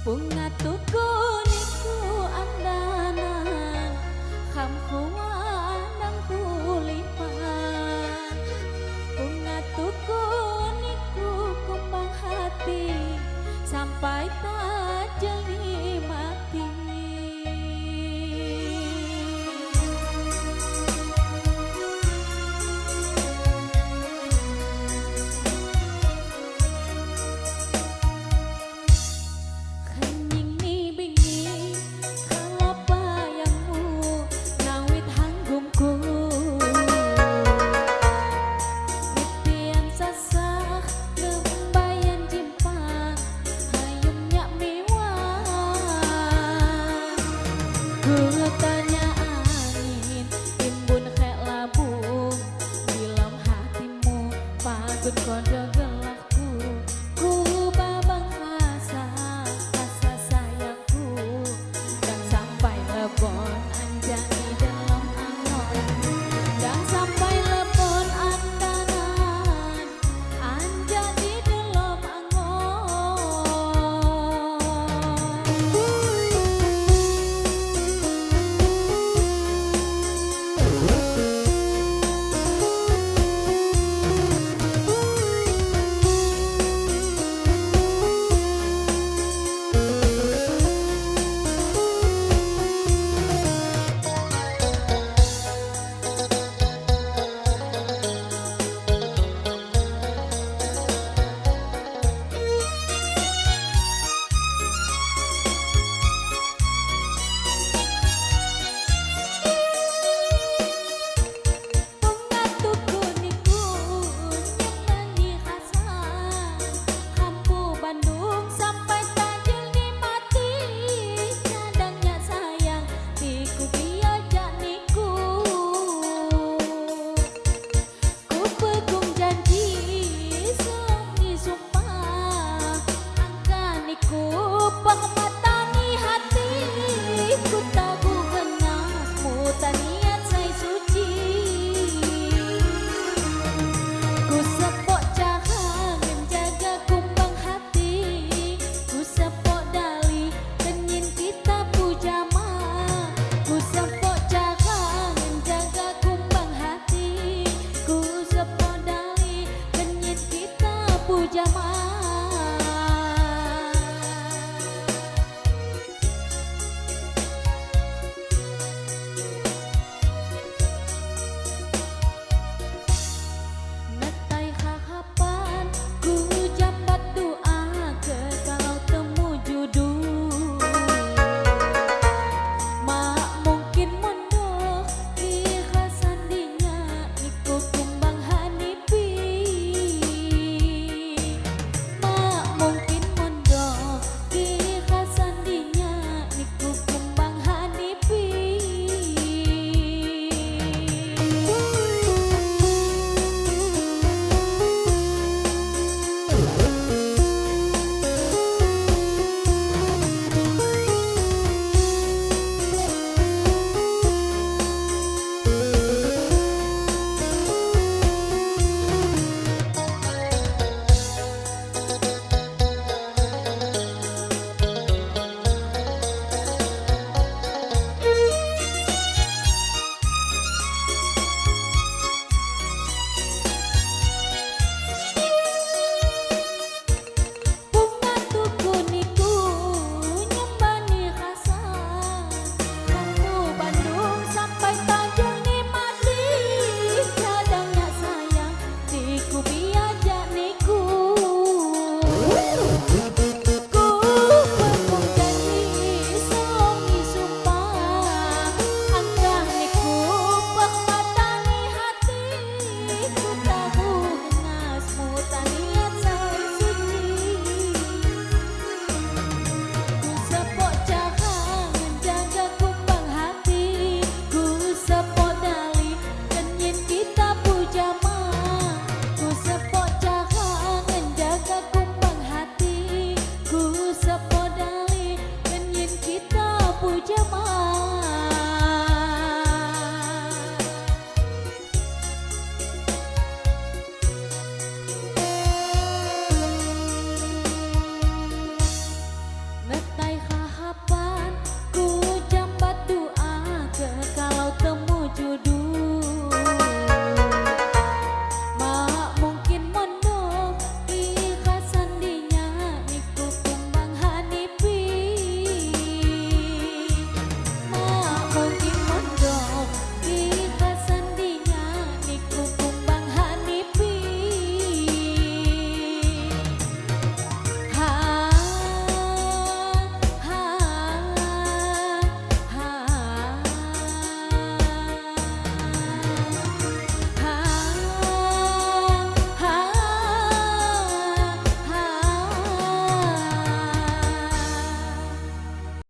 Bunga tuku niku andanan kamkuan nang tulipan. Bunga tuku niku kumbang hati sampai tak jeli mati. Kondo gelahku, ku babang rasa sayangku, dan sampai lebon anjani dalam angon, dan sampai lebon andanan anjani dalam angon. Pengematani hati ku tabuh genasmu taniat say suci. Ku sepok cahang menjaga kumbang hati, ku sepok dali tenin kita pujama. Ku sepok cahang menjaga kumbang hati, ku sepok dali tenin kita pujama.